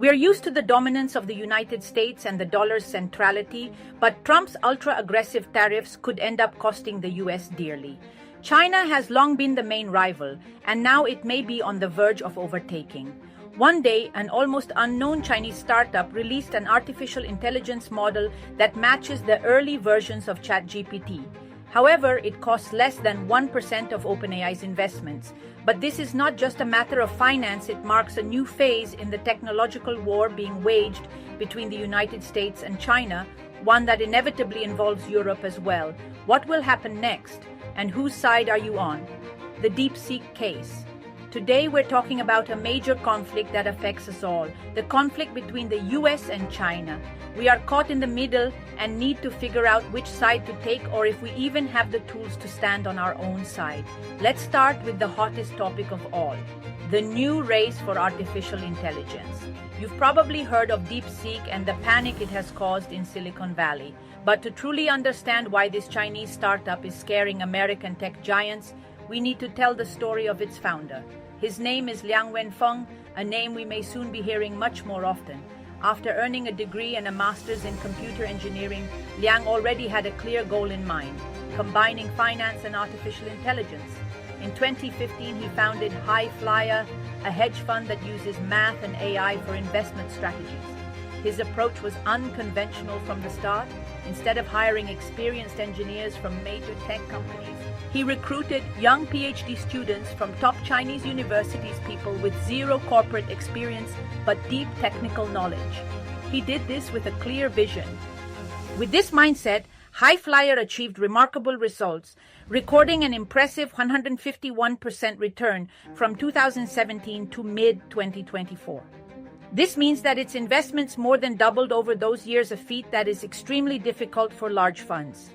We are used to the dominance of the United States and the dollar's centrality, but Trump's ultra-aggressive tariffs could end up costing the US dearly. China has long been the main rival, and now it may be on the verge of overtaking. One day, an almost unknown Chinese startup released an artificial intelligence model that matches the early versions of ChatGPT. However, it costs less than 1% of OpenAI's investments. But this is not just a matter of finance, it marks a new phase in the technological war being waged between the United States and China, one that inevitably involves Europe as well. What will happen next? And whose side are you on? The DeepSeek case. Today we're talking about a major conflict that affects us all, the conflict between the US and China. We are caught in the middle and need to figure out which side to take, or if we even have the tools to stand on our own side. Let's start with the hottest topic of all, the new race for artificial intelligence. You've probably heard of DeepSeek and the panic it has caused in Silicon Valley. But to truly understand why this Chinese startup is scaring American tech giants, we need to tell the story of its founder. His name is Liang Wenfeng, a name we may soon be hearing much more often. After earning a degree and a master's in computer engineering, Liang already had a clear goal in mind, combining finance and artificial intelligence. In 2015, he founded High Flyer, a hedge fund that uses math and AI for investment strategies. His approach was unconventional from the start. Instead of hiring experienced engineers from major tech companies, he recruited young PhD students from top Chinese universities, people with zero corporate experience but deep technical knowledge. He did this with a clear vision. With this mindset, High Flyer achieved remarkable results, recording an impressive 151% return from 2017 to mid-2024. This means that its investments more than doubled over those years, a feat that is extremely difficult for large funds.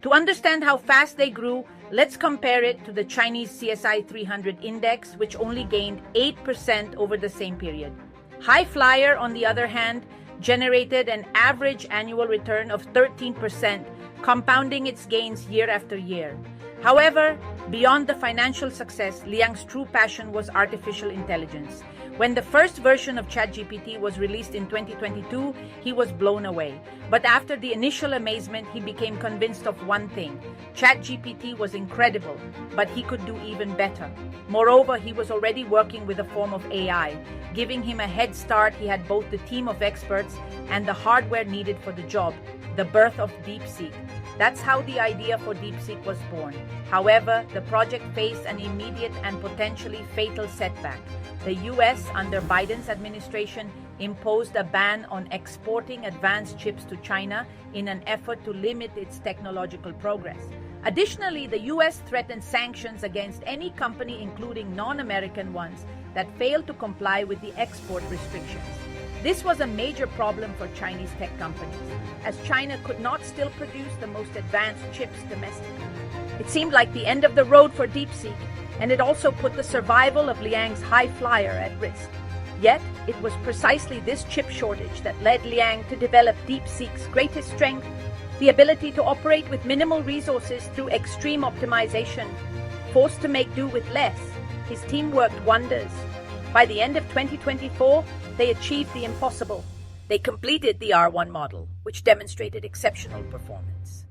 To understand how fast they grew, let's compare it to the Chinese CSI 300 index, which only gained 8% over the same period. High Flyer, on the other hand, generated an average annual return of 13%, compounding its gains year after year. However, beyond the financial success, Liang's true passion was artificial intelligence. When the first version of ChatGPT was released in 2022, he was blown away. But after the initial amazement, he became convinced of one thing. ChatGPT was incredible, but he could do even better. Moreover, he was already working with a form of AI, giving him a head start. He had both the team of experts and the hardware needed for the job, the birth of DeepSeek. That's how the idea for DeepSeek was born. However, the project faced an immediate and potentially fatal setback. The US, under Biden's administration, imposed a ban on exporting advanced chips to China in an effort to limit its technological progress. Additionally, the US threatened sanctions against any company, including non-American ones, that failed to comply with the export restrictions. This was a major problem for Chinese tech companies, as China could not still produce the most advanced chips domestically. It seemed like the end of the road for DeepSeek, and it also put the survival of Liang's High Flyer at risk. Yet, it was precisely this chip shortage that led Liang to develop DeepSeek's greatest strength, the ability to operate with minimal resources through extreme optimization. Forced to make do with less, his team worked wonders. By the end of 2024, they achieved the impossible. They completed the R1 model, which demonstrated exceptional performance.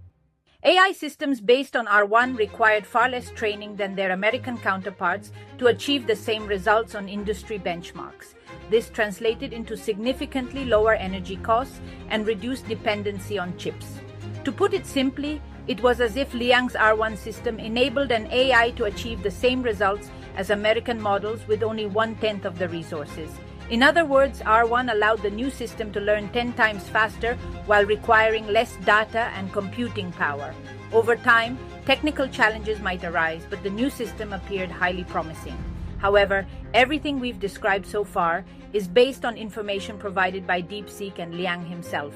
AI systems based on R1 required far less training than their American counterparts to achieve the same results on industry benchmarks. This translated into significantly lower energy costs and reduced dependency on chips. To put it simply, it was as if Liang's R1 system enabled an AI to achieve the same results as American models with only 1/10 of the resources. In other words, R1 allowed the new system to learn 10 times faster while requiring less data and computing power. Over time, technical challenges might arise, but the new system appeared highly promising. However, everything we've described so far is based on information provided by DeepSeek and Liang himself.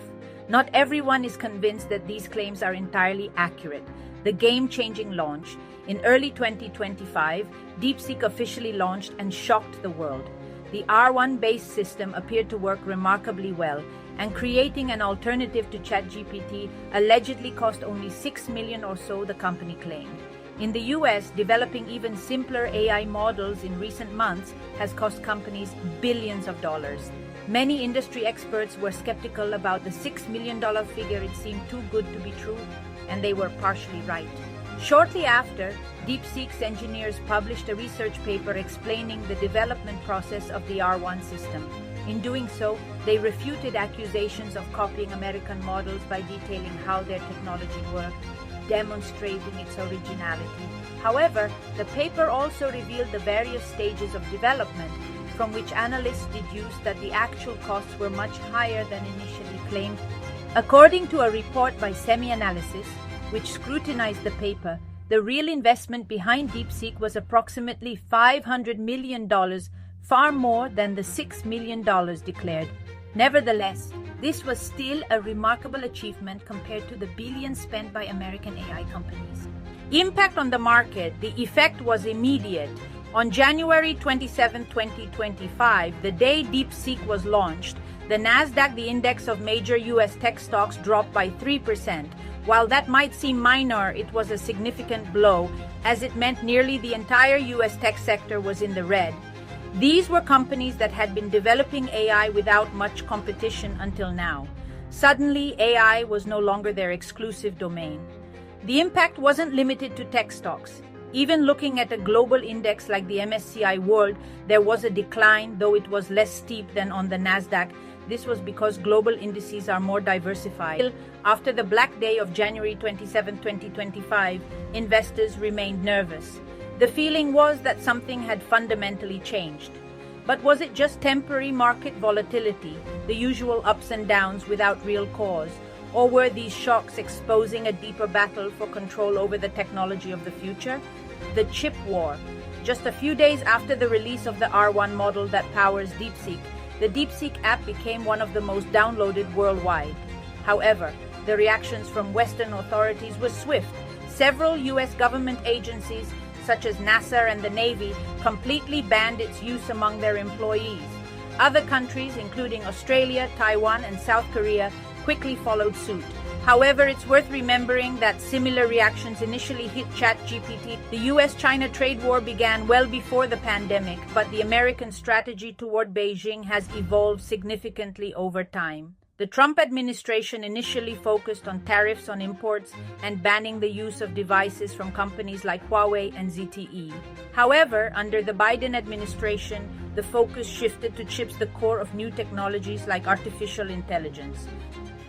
Not everyone is convinced that these claims are entirely accurate. The game-changing launch in early 2025, DeepSeek officially launched and shocked the world. The R1-based system appeared to work remarkably well, and creating an alternative to ChatGPT allegedly cost only $6 million or so, the company claimed. In the US, developing even simpler AI models in recent months has cost companies billions of dollars. Many industry experts were skeptical about the $6 million figure. It seemed too good to be true, and they were partially right. Shortly after, DeepSeek's engineers published a research paper explaining the development process of the R1 system. In doing so, they refuted accusations of copying American models by detailing how their technology worked, demonstrating its originality. However, the paper also revealed the various stages of development, from which analysts deduced that the actual costs were much higher than initially claimed. According to a report by SemiAnalysis, which scrutinized the paper, the real investment behind DeepSeek was approximately $500 million, far more than the $6 million declared. Nevertheless, this was still a remarkable achievement compared to the billions spent by American AI companies. Impact on the market. The effect was immediate. On January 27, 2025, the day DeepSeek was launched, the Nasdaq, the index of major U.S. tech stocks, dropped by 3%. While that might seem minor, it was a significant blow, as it meant nearly the entire U.S. tech sector was in the red. These were companies that had been developing AI without much competition until now. Suddenly, AI was no longer their exclusive domain. The impact wasn't limited to tech stocks. Even looking at a global index like the MSCI World, there was a decline, though it was less steep than on the Nasdaq. This was because global indices are more diversified. After the black day of January 27, 2025, investors remained nervous. The feeling was that something had fundamentally changed. But was it just temporary market volatility, the usual ups and downs without real cause? Or were these shocks exposing a deeper battle for control over the technology of the future? The chip war. Just a few days after the release of the R1 model that powers DeepSeek, the DeepSeek app became one of the most downloaded worldwide. However, the reactions from Western authorities were swift. Several U.S. government agencies, such as NASA and the Navy, completely banned its use among their employees. Other countries, including Australia, Taiwan, and South Korea, quickly followed suit. However, it's worth remembering that similar reactions initially hit ChatGPT. The US-China trade war began well before the pandemic, but the American strategy toward Beijing has evolved significantly over time. The Trump administration initially focused on tariffs on imports and banning the use of devices from companies like Huawei and ZTE. However, under the Biden administration, the focus shifted to chips, the core of new technologies like artificial intelligence.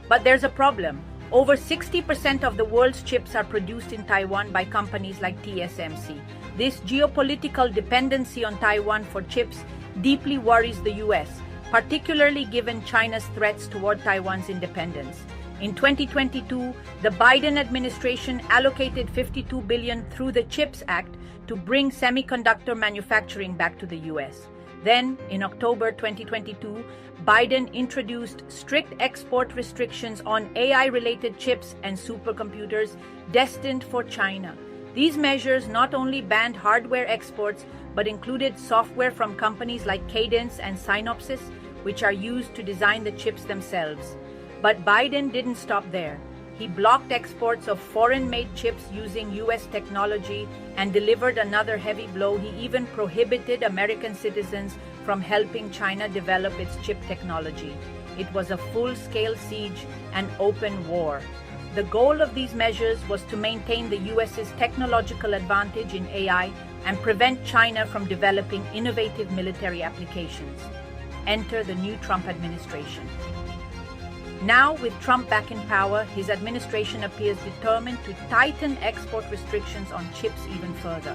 But there's a problem. Over 60% of the world's chips are produced in Taiwan by companies like TSMC. This geopolitical dependency on Taiwan for chips deeply worries the US, particularly given China's threats toward Taiwan's independence. In 2022, the Biden administration allocated $52 billion through the CHIPS Act to bring semiconductor manufacturing back to the US. Then, in October 2022, Biden introduced strict export restrictions on AI-related chips and supercomputers destined for China. These measures not only banned hardware exports, but included software from companies like Cadence and Synopsys, which are used to design the chips themselves. But Biden didn't stop there. He blocked exports of foreign-made chips using U.S. technology and delivered another heavy blow. He even prohibited American citizens from helping China develop its chip technology. It was a full-scale siege and open war. The goal of these measures was to maintain the U.S.'s technological advantage in AI and prevent China from developing innovative military applications. Enter the new Trump administration. Now, with Trump back in power, his administration appears determined to tighten export restrictions on chips even further.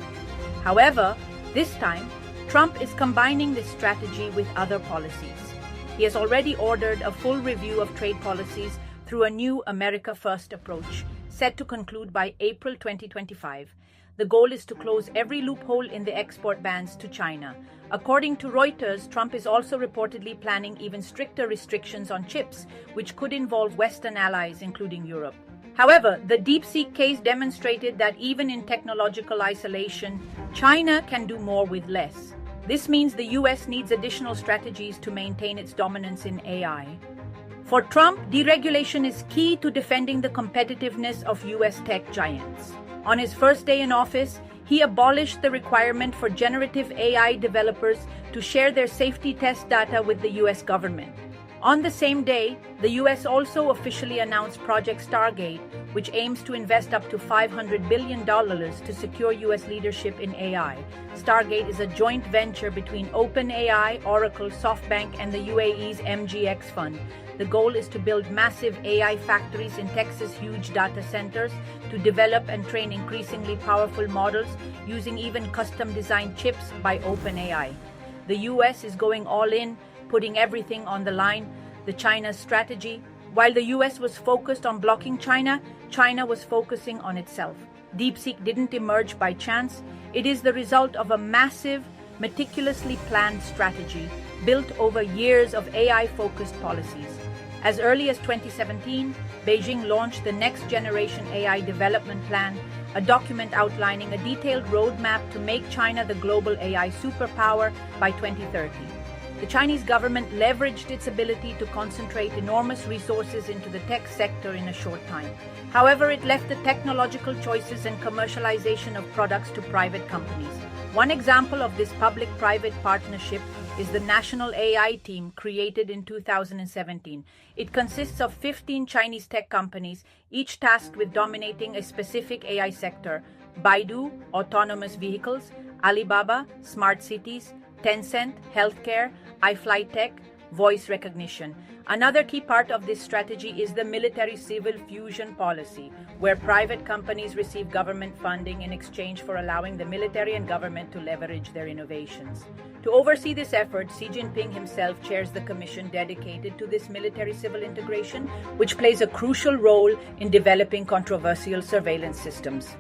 However, this time, Trump is combining this strategy with other policies. He has already ordered a full review of trade policies through a new America First approach, set to conclude by April 2025. The goal is to close every loophole in the export bans to China. According to Reuters, Trump is also reportedly planning even stricter restrictions on chips, which could involve Western allies, including Europe. However, the DeepSeek case demonstrated that even in technological isolation, China can do more with less. This means the US needs additional strategies to maintain its dominance in AI. For Trump, deregulation is key to defending the competitiveness of US tech giants. On his first day in office, He abolished the requirement for generative AI developers to share their safety test data with the US government. On the same day, the US also officially announced Project Stargate, which aims to invest up to $500 billion to secure US leadership in AI. Stargate is a joint venture between OpenAI, Oracle, SoftBank, and the UAE's MGX fund. The goal is to build massive AI factories in Texas' huge data centers to develop and train increasingly powerful models using even custom-designed chips by OpenAI. The US is going all in, putting everything on the line. China's strategy. While the US was focused on blocking China, China was focusing on itself. DeepSeek didn't emerge by chance. It is the result of a massive, meticulously planned strategy built over years of AI-focused policies. As early as 2017, Beijing launched the Next Generation AI Development Plan, a document outlining a detailed roadmap to make China the global AI superpower by 2030. The Chinese government leveraged its ability to concentrate enormous resources into the tech sector in a short time. However, it left the technological choices and commercialization of products to private companies. One example of this public-private partnership is the National AI Team created in 2017. It consists of 15 Chinese tech companies, each tasked with dominating a specific AI sector: Baidu, autonomous vehicles; Alibaba, smart cities; Tencent, healthcare; iFlyTech, voice recognition. Another key part of this strategy is the military-civil fusion policy, where private companies receive government funding in exchange for allowing the military and government to leverage their innovations. To oversee this effort, Xi Jinping himself chairs the commission dedicated to this military-civil integration, which plays a crucial role in developing controversial surveillance systems.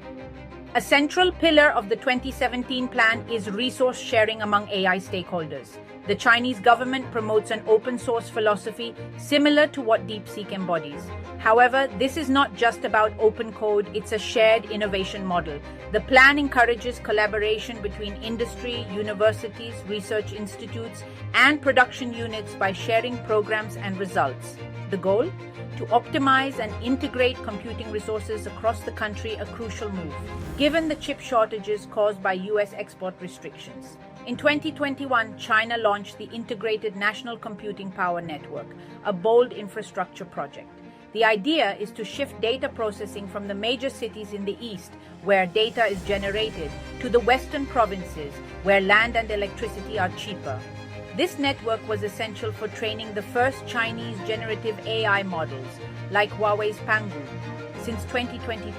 A central pillar of the 2017 plan is resource sharing among AI stakeholders. The Chinese government promotes an open-source philosophy similar to what DeepSeek embodies. However, this is not just about open code, it's a shared innovation model. The plan encourages collaboration between industry, universities, research institutes, and production units by sharing programs and results. The goal? To optimize and integrate computing resources across the country, a crucial move, given the chip shortages caused by US export restrictions. In 2021, China launched the Integrated National Computing Power Network, a bold infrastructure project. The idea is to shift data processing from the major cities in the east, where data is generated, to the western provinces, where land and electricity are cheaper. This network was essential for training the first Chinese generative AI models, like Huawei's Pangu. Since 2022,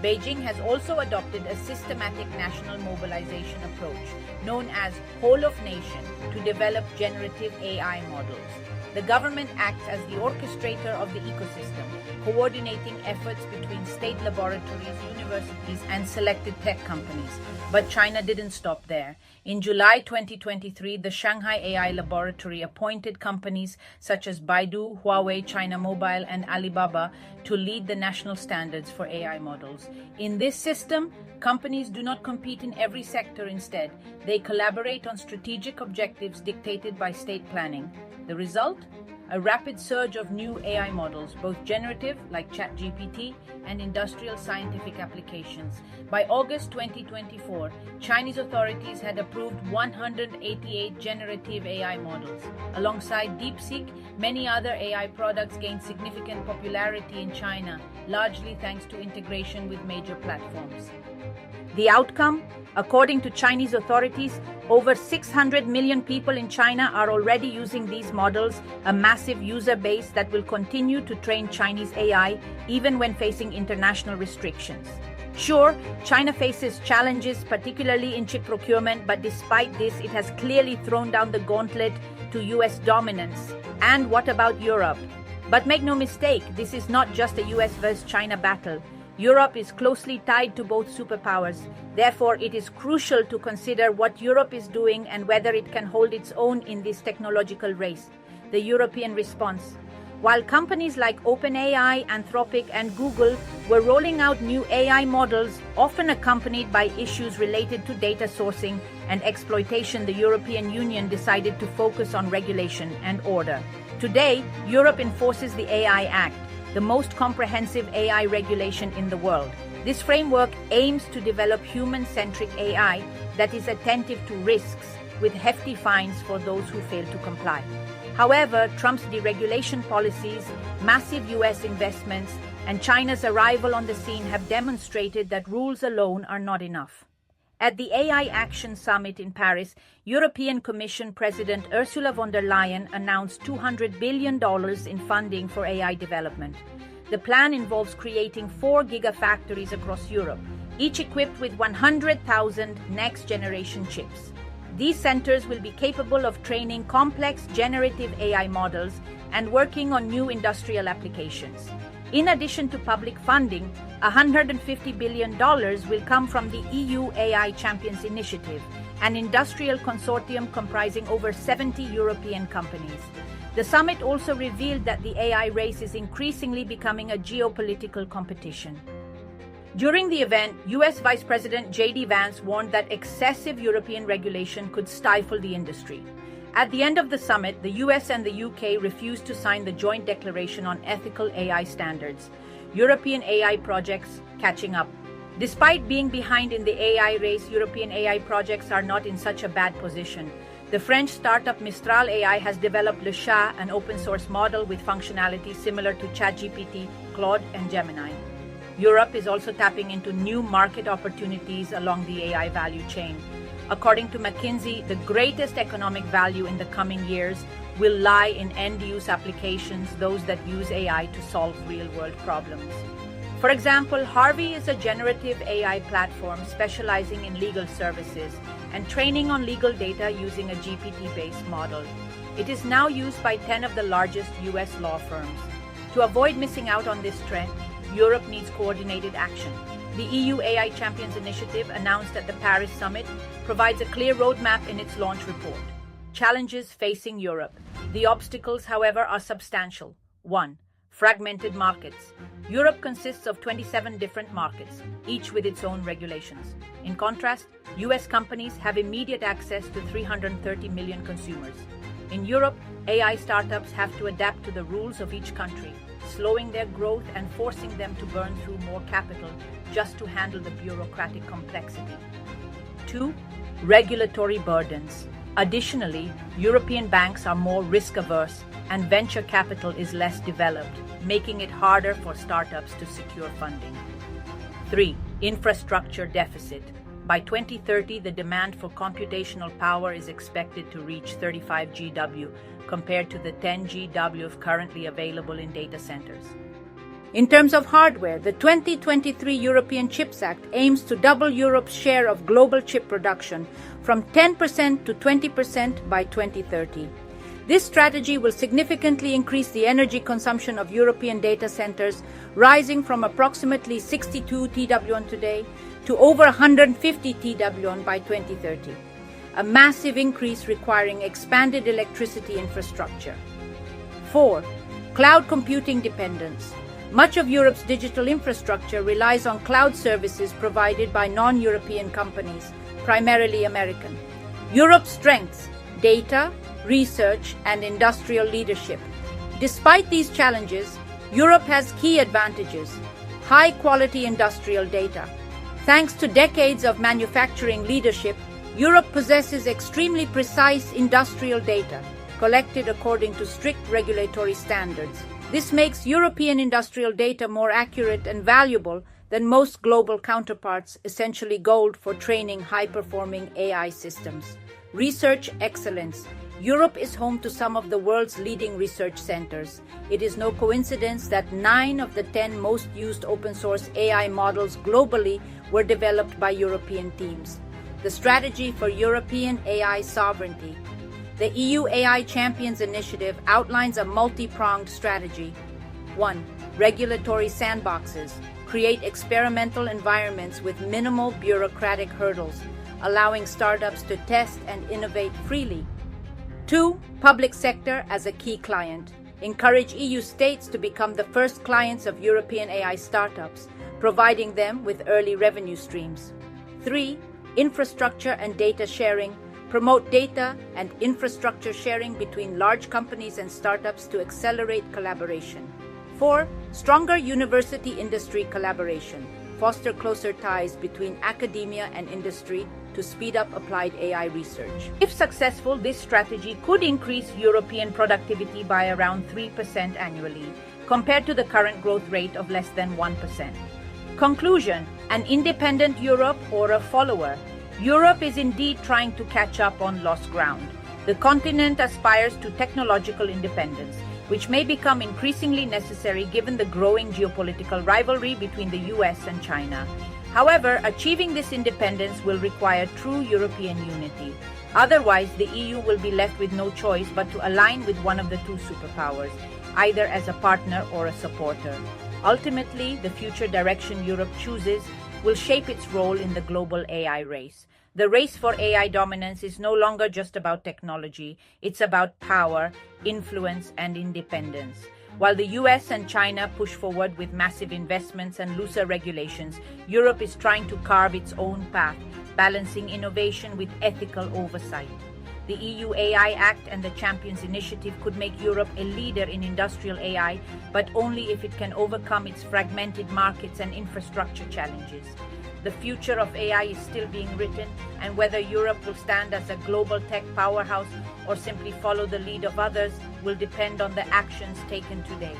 Beijing has also adopted a systematic national mobilization approach, known as Whole of Nation, to develop generative AI models. The government acts as the orchestrator of the ecosystem, coordinating efforts between state laboratories, universities, and selected tech companies. But China didn't stop there. In July 2023, the Shanghai AI Laboratory appointed companies such as Baidu, Huawei, China Mobile, and Alibaba to lead the national standards for AI models. In this system, companies do not compete in every sector. Instead, they collaborate on strategic objectives dictated by state planning. The result? A rapid surge of new AI models, both generative, like ChatGPT, and industrial scientific applications. By August 2024, Chinese authorities had approved 188 generative AI models. Alongside DeepSeek, many other AI products gained significant popularity in China, largely thanks to integration with major platforms. The outcome? According to Chinese authorities, over 600 million people in China are already using these models, a massive user base that will continue to train Chinese AI even when facing international restrictions. Sure, China faces challenges, particularly in chip procurement, but despite this, it has clearly thrown down the gauntlet to US dominance. And what about Europe? But make no mistake, this is not just a US versus China battle. Europe is closely tied to both superpowers. Therefore, it is crucial to consider what Europe is doing and whether it can hold its own in this technological race. The European response. While companies like OpenAI, Anthropic, and Google were rolling out new AI models, often accompanied by issues related to data sourcing and exploitation, the European Union decided to focus on regulation and order. Today, Europe enforces the AI Act, the most comprehensive AI regulation in the world. This framework aims to develop human-centric AI that is attentive to risks, with hefty fines for those who fail to comply. However, Trump's deregulation policies, massive US investments, and China's arrival on the scene have demonstrated that rules alone are not enough. At the AI Action Summit in Paris, European Commission President Ursula von der Leyen announced $200 billion in funding for AI development. The plan involves creating 4 gigafactories across Europe, each equipped with 100,000 next-generation chips. These centers will be capable of training complex generative AI models and working on new industrial applications. In addition to public funding, $150 billion will come from the EU AI Champions Initiative, an industrial consortium comprising over 70 European companies. The summit also revealed that the AI race is increasingly becoming a geopolitical competition. During the event, US Vice President J.D. Vance warned that excessive European regulation could stifle the industry. At the end of the summit, the US and the UK refused to sign the joint declaration on ethical AI standards. European AI projects catching up. Despite being behind in the AI race, European AI projects are not in such a bad position. The French startup Mistral AI has developed Le Chat, an open-source model with functionality similar to ChatGPT, Claude, and Gemini. Europe is also tapping into new market opportunities along the AI value chain. According to McKinsey, the greatest economic value in the coming years will lie in end-use applications, those that use AI to solve real-world problems. For example, Harvey is a generative AI platform specializing in legal services and training on legal data using a GPT-based model. It is now used by 10 of the largest US law firms. To avoid missing out on this trend, Europe needs coordinated action. The EU AI Champions Initiative, announced at the Paris summit, provides a clear roadmap in its launch report. Challenges facing Europe. The obstacles, however, are substantial. 1. Fragmented markets. Europe consists of 27 different markets, each with its own regulations. In contrast, US companies have immediate access to 330 million consumers. In Europe, AI startups have to adapt to the rules of each country, slowing their growth and forcing them to burn through more capital just to handle the bureaucratic complexity. 2. Regulatory burdens. Additionally, European banks are more risk-averse and venture capital is less developed, making it harder for startups to secure funding. 3. Infrastructure deficit. By 2030, the demand for computational power is expected to reach 35 GW, compared to the 10 GW currently available in data centers. In terms of hardware, the 2023 European Chips Act aims to double Europe's share of global chip production from 10% to 20% by 2030. This strategy will significantly increase the energy consumption of European data centers, rising from approximately 62 TWh today to over 150 TWh by 2030. A massive increase requiring expanded electricity infrastructure. 4. Cloud computing dependence. Much of Europe's digital infrastructure relies on cloud services provided by non-European companies, primarily American. Europe's strengths: data, research, and industrial leadership. Despite these challenges, Europe has key advantages: high-quality industrial data. Thanks to decades of manufacturing leadership, Europe possesses extremely precise industrial data, collected according to strict regulatory standards. This makes European industrial data more accurate and valuable than most global counterparts, essentially gold for training high-performing AI systems. Research excellence. Europe is home to some of the world's leading research centers. It is no coincidence that 9 of the 10 most used open-source AI models globally were developed by European teams. The strategy for European AI sovereignty. The EU AI Champions Initiative outlines a multi-pronged strategy. 1. Regulatory sandboxes. Create experimental environments with minimal bureaucratic hurdles, allowing startups to test and innovate freely. 2. Public sector as a key client. Encourage EU states to become the first clients of European AI startups, providing them with early revenue streams. 3. Infrastructure and data sharing. Promote data and infrastructure sharing between large companies and startups to accelerate collaboration. 4. Stronger university-industry collaboration. foster closer ties between academia and industry to speed up applied AI research. If successful, this strategy could increase European productivity by around 3% annually, compared to the current growth rate of less than 1%. Conclusion: an independent Europe or a follower? Europe is indeed trying to catch up on lost ground. The continent aspires to technological independence, which may become increasingly necessary given the growing geopolitical rivalry between the US and China. However, achieving this independence will require true European unity. Otherwise, the EU will be left with no choice but to align with one of the two superpowers, either as a partner or a supporter. Ultimately, the future direction Europe chooses will shape its role in the global AI race. The race for AI dominance is no longer just about technology, it's about power, influence, and independence. While the US and China push forward with massive investments and looser regulations, Europe is trying to carve its own path, balancing innovation with ethical oversight. The EU AI Act and the Champions Initiative could make Europe a leader in industrial AI, but only if it can overcome its fragmented markets and infrastructure challenges. The future of AI is still being written, and whether Europe will stand as a global tech powerhouse or simply follow the lead of others will depend on the actions taken today.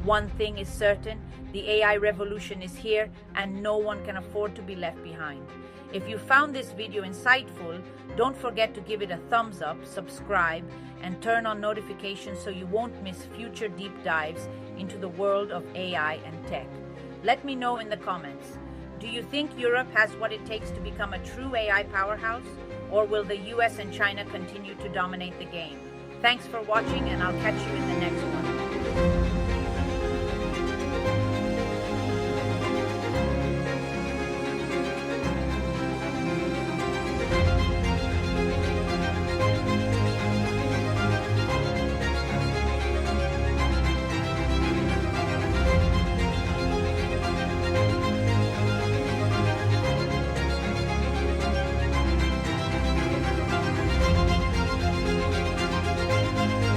One thing is certain: the AI revolution is here, and no one can afford to be left behind. If you found this video insightful, don't forget to give it a thumbs up, subscribe, and turn on notifications so you won't miss future deep dives into the world of AI and tech. Let me know in the comments. Do you think Europe has what it takes to become a true AI powerhouse? Or will the US and China continue to dominate the game? Thanks for watching, and I'll catch you in